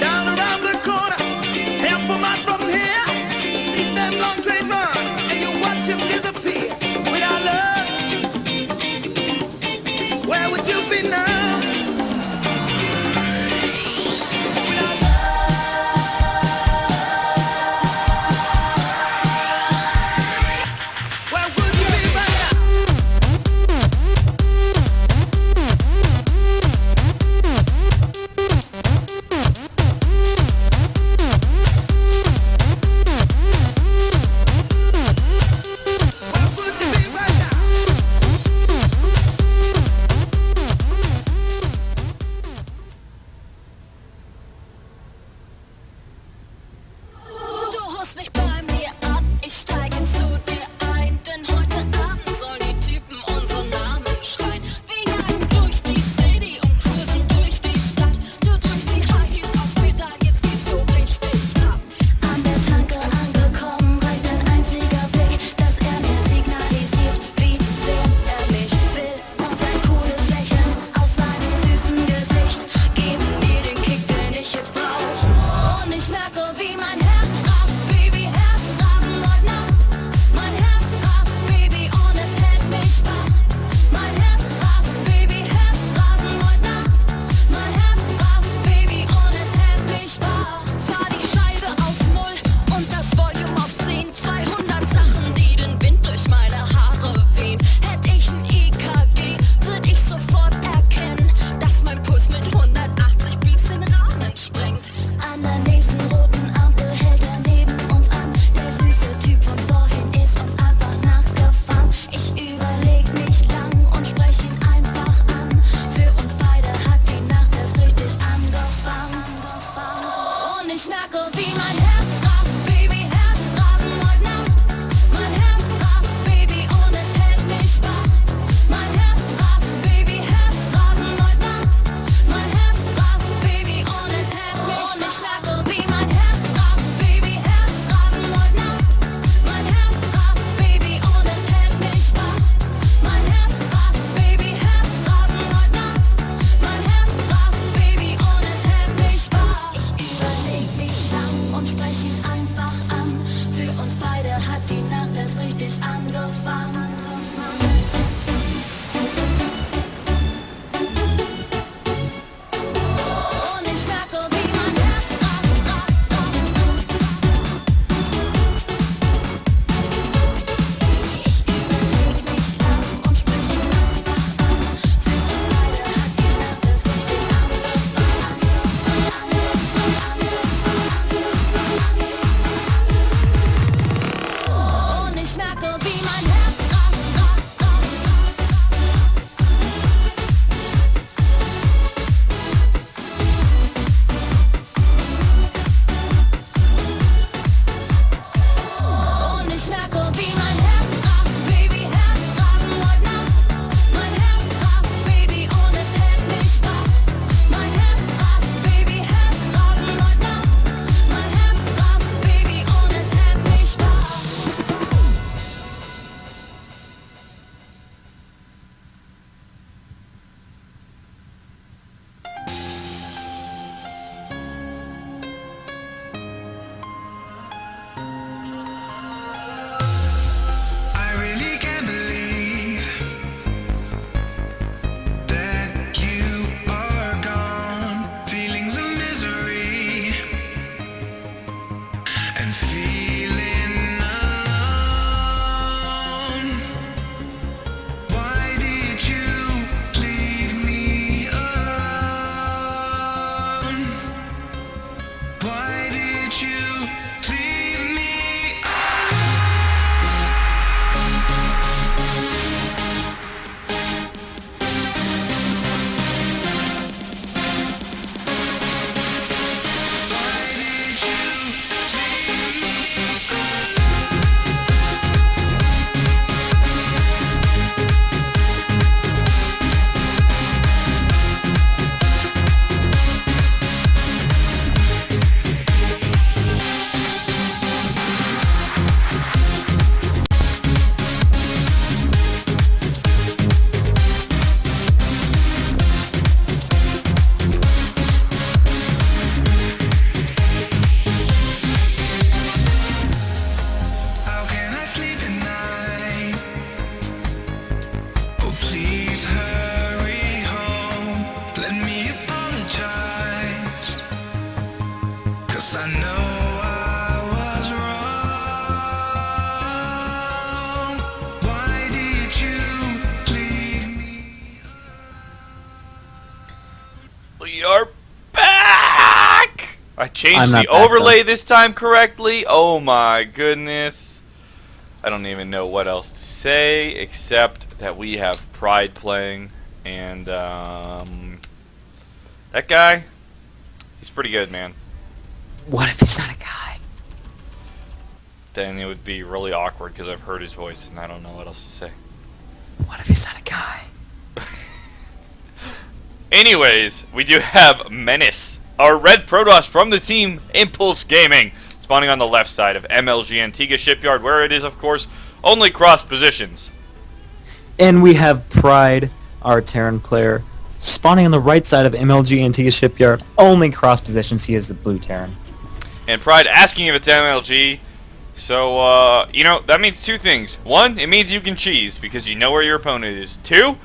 Down around the corner, half a mile from here, see them long train run, and you watch him disappear. Without love, where would you be now? Without where would you be by now? We are back! I changed the overlay this time correctly. Oh my goodness. I don't even know what else to say except that we have Pride playing. And, that guy, he's pretty good, man. What if he's not a guy? Then it would be really awkward because I've heard his voice and I don't know what else to say. What if he's not a guy? Anyways, we do have Menace, our red Protoss from the team Impulse Gaming, spawning on the left side of MLG Antigua Shipyard, where it is, of course, only cross positions. And we have Pride, our Terran player, spawning on the right side of MLG Antigua Shipyard, only cross positions. He is the blue Terran. And Pride asking if it's MLG. So, you know, that means two things. One, it means you can cheese because you know where your opponent is. Two,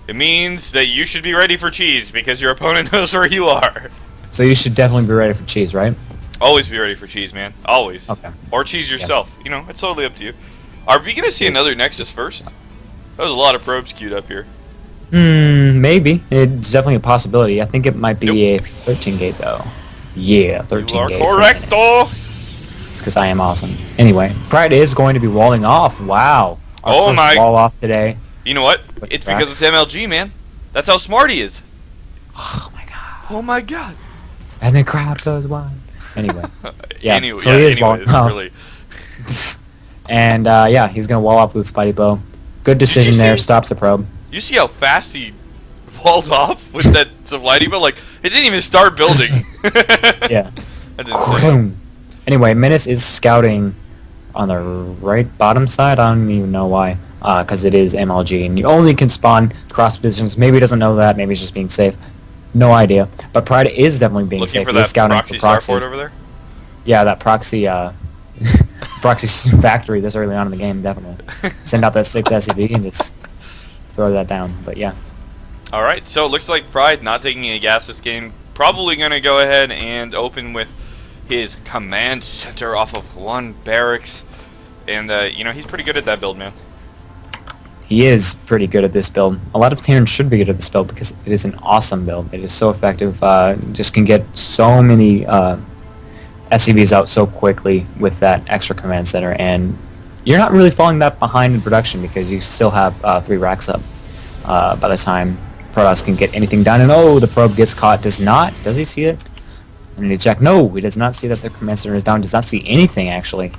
it means that you should be ready for cheese because your opponent knows where you are. So you should definitely be ready for cheese, right? Always be ready for cheese, man. Always. Okay. Or cheese yourself. Yeah. You know, it's totally up to you. Are we going to see another Nexus first? That was a lot of probes queued up here. Maybe. It's definitely a possibility. I think it might be a 13 gate, though. Yeah, 13 gate. You are correcto! It's because I am awesome. Anyway, Pride is going to be walling off. Wow. Our first wall off today. You know what? It's because it's MLG, man. That's how smart he is. Oh my god. Oh my god. And the crowd goes wild. Anyway. Yeah, anyway, so he is anyways, walling off. Really. And, yeah, he's going to wall off with Spidey Bow. Good decision there. Stops the probe. You see how fast he walled off with that Spidey Bow? Like, it didn't even start building. Yeah. Anyway, Menace is scouting on the right bottom side. I don't even know why. Because it is MLG, and you only can spawn cross positions. Maybe he doesn't know that. Maybe he's just being safe. No idea. But Pride is definitely being safe. Looking for that proxy starport over there? Yeah, that proxy, proxy factory this early on in the game, definitely. Send out that 6 SCV and just throw that down. But yeah. Alright, so it looks like Pride not taking any gas this game. Probably going to go ahead and open with his command center off of one barracks. And, you know, he's pretty good at that build, man. He is pretty good at this build. A lot of Terrans should be good at this build because it is an awesome build. It is so effective. Just can get so many SCVs out so quickly with that extra command center. And you're not really falling that behind in production because you still have 3 racks up by the time Protoss can get anything done. And oh, the probe gets caught. Does not. Does he see it? And he check. No, he does not see that the command center is down. Does not see anything, actually,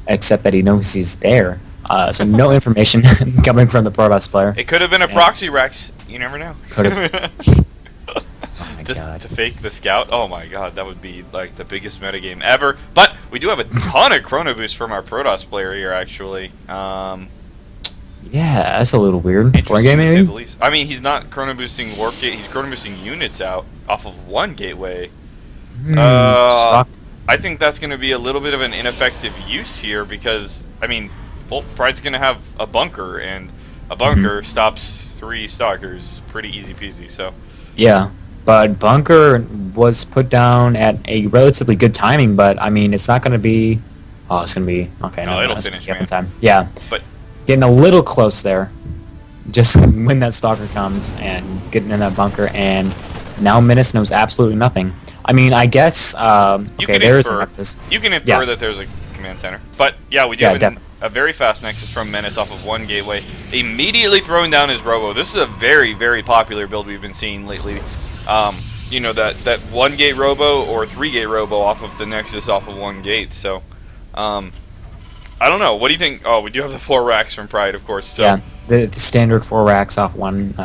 except that he knows he's there. So no information coming from the Protoss player. It could have been a proxy Rex. You never know. Could have. Oh my god. To fake the scout? Oh my god, that would be like the biggest metagame ever. But we do have a ton of chrono boost from our Protoss player here, actually. Yeah, that's a little weird. For a game, maybe? I mean, he's not chrono boosting warp gate. He's chrono boosting units out off of one gateway. I think that's going to be a little bit of an ineffective use here because, I mean, well, Pride's going to have a bunker, and a bunker stops 3 stalkers pretty easy peasy, so. Yeah, but bunker was put down at a relatively good timing, but, I mean, it's not going to be... Oh, it's going to be... Okay, no, it'll finish, man. Time. Yeah, but getting a little close there. Just when that stalker comes and getting in that bunker, and now Menace knows absolutely nothing. I mean, I guess... okay, there is a Nexus. You can infer that there's a command center. But, yeah, we do have a very fast Nexus from Menace off of one gateway. Immediately throwing down his Robo. This is a very, very popular build we've been seeing lately. You know, that 1 gate Robo or 3 gate Robo off of the Nexus off of 1 gate. So, I don't know. What do you think? Oh, we do have the 4 racks from Pride, of course. So. Yeah, the standard 4 racks off one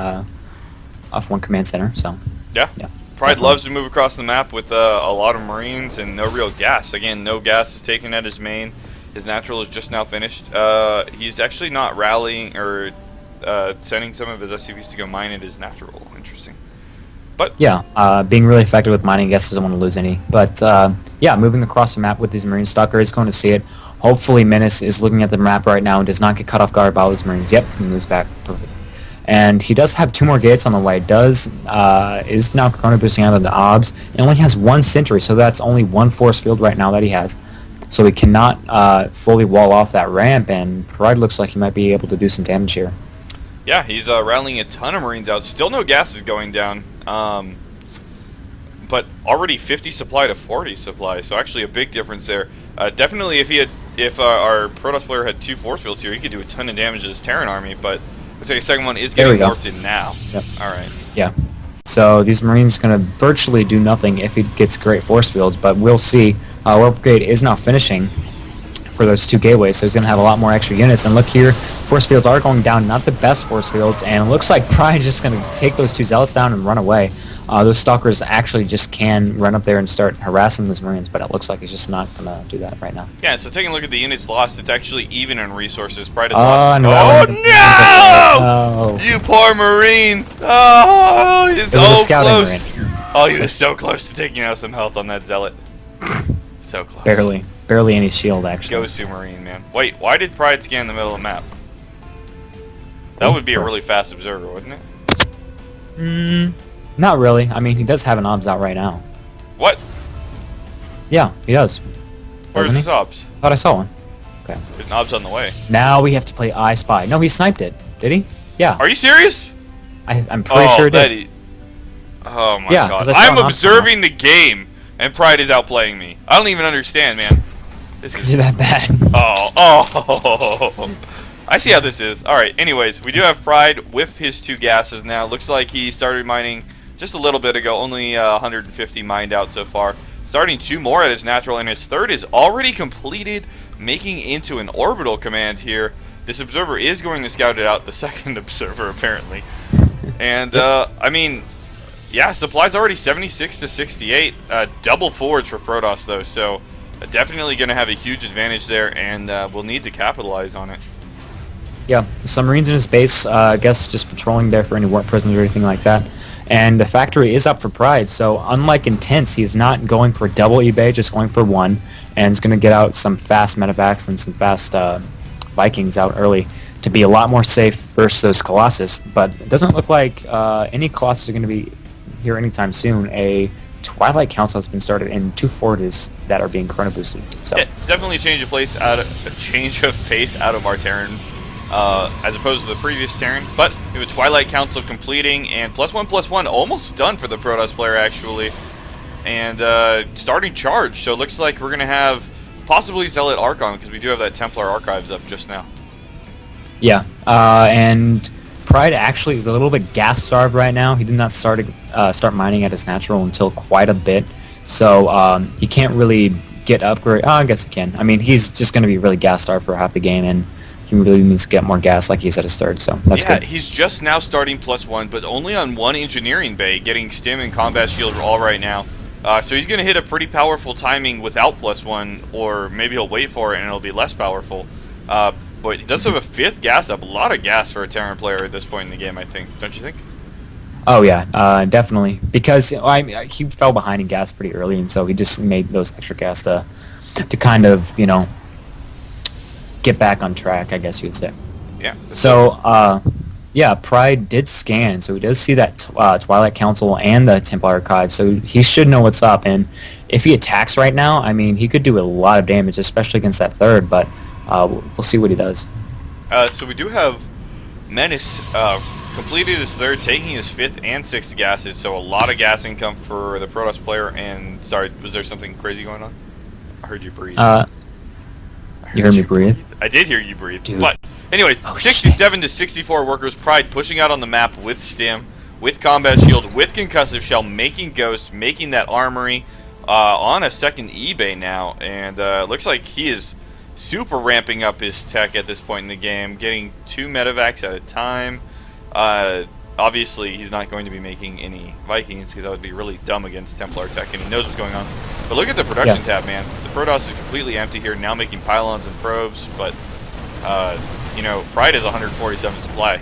command center. So. Yeah. Pride loves to move across the map with a lot of Marines and no real gas. Again, no gas is taken at his main. His natural is just now finished. He's actually not rallying or sending some of his SCVs to go mine at his natural. Interesting. But yeah, being really effective with mining, I guess doesn't want to lose any. But yeah, moving across the map with his Marine Stalker is going to see it. Hopefully Menace is looking at the map right now and does not get caught off guard by all his Marines. Yep, he moves back. Perfect. And he does have 2 more gates on the way. Is now chrono boosting out of the OBS. And only has 1 sentry, so that's only 1 force field right now that he has. So he cannot fully wall off that ramp, and Pride looks like he might be able to do some damage here. Yeah, he's rallying a ton of Marines out. Still no gas is going down. but already 50 supply to 40 supply, so actually a big difference there. Definitely, if our Protoss player had 2 force fields here, he could do a ton of damage to this Terran army. But looks like the second one is getting warped in now. Yep. All right. Yeah. So these Marines gonna virtually do nothing if he gets great force fields, but we'll see. Warp Brigade is now finishing for those 2 gateways, so he's going to have a lot more extra units. And look here, force fields are going down, not the best force fields, and it looks like Pride is just going to take those 2 Zealots down and run away. Those Stalkers actually just can run up there and start harassing those Marines, but it looks like he's just not going to do that right now. Yeah, so taking a look at the units lost, it's actually even in resources. Pride has lost. Oh, no! You poor Marine! Oh, he's so close. Marine. Oh, he was so close to taking out some health on that Zealot. So close. Barely any shield, actually. Goes to Marine, man. Wait, why did Pride scan the middle of the map? That would be a really fast observer, wouldn't it? Not really. I mean, he does have an OBS out right now. What? Yeah, he does. Where's his OBS? Thought I saw one. Okay. There's an OBS on the way. Now we have to play I Spy. No, he sniped it. Did he? Yeah. Are you serious? I'm pretty sure it did. Oh my god. I'm observing the game, and Pride is outplaying me. I don't even understand, man. This is that bad. Oh. I see how this is. Alright, anyways, we do have Pride with his 2 gases now. Looks like he started mining just a little bit ago. Only 150 mined out so far. Starting 2 more at his natural, and his 3rd is already completed, making into an orbital command here. This observer is going to scout it out, the 2nd observer, apparently. And, I mean, yeah, supply's already 76 to 68. Double forwards for Protoss, though, so definitely going to have a huge advantage there, and we'll need to capitalize on it. Yeah, some Marines in his base, I guess just patrolling there for any warp prisoners or anything like that. And the factory is up for Pride, so unlike Intense, he's not going for double eBay, just going for 1, and is going to get out some fast medevacs and some fast Vikings out early to be a lot more safe versus those Colossus. But it doesn't look like any Colossus are going to be here anytime soon. A Twilight Council has been started in 2 forges that are being chrono boosted. So yeah, definitely a change of pace out of our Terran. As opposed to the previous Terran, but we have a Twilight Council completing, and +1/+1 almost done for the Protoss player, actually. And starting charge, so it looks like we're going to have possibly Zealot Archon, because we do have that Templar Archives up just now. Yeah, and Pride actually is a little bit gas-starved right now. He did not start mining at his natural until quite a bit, so he can't really get upgrade. Oh, I guess he can. I mean, he's just going to be really gas-starved for half the game, and he really needs to get more gas like he's at his 3rd, so that's good. Yeah, he's just now starting +1, but only on 1 engineering bay, getting stim and combat shield all right now. So he's going to hit a pretty powerful timing without +1, or maybe he'll wait for it and it'll be less powerful. But he does have a 5th gas up, a lot of gas for a Terran player at this point in the game, I think. Don't you think? Oh yeah, definitely. Because he fell behind in gas pretty early, and so he just made those extra gas to kind of, get back on track, I guess you'd say. Yeah. So, yeah, Pride did scan, so he does see that Twilight Council and the Templar Archive, so he should know what's up. And if he attacks right now, I mean, he could do a lot of damage, especially against that 3rd, but we'll see what he does. So we do have Menace completed his 3rd, taking his 5th and 6th gases, so a lot of gas income for the Protoss player. And, sorry, was there something crazy going on? I heard you breathe. You heard me breathe? I did hear you breathe. Dude. But, anyways, 67 to 64 workers. Pride pushing out on the map with stim, with combat shield, with concussive shell, making ghosts, making that armory on a 2nd eBay now. And looks like he is super ramping up his tech at this point in the game, getting 2 medevacs at a time. Obviously, he's not going to be making any Vikings, because that would be really dumb against Templar tech, and he knows what's going on. But look at the production tab, man. The Protoss is completely empty here, now making pylons and probes, but, Pride is 147 supply.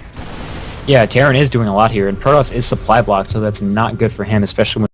Yeah, Terran is doing a lot here, and Protoss is supply blocked, so that's not good for him, especially when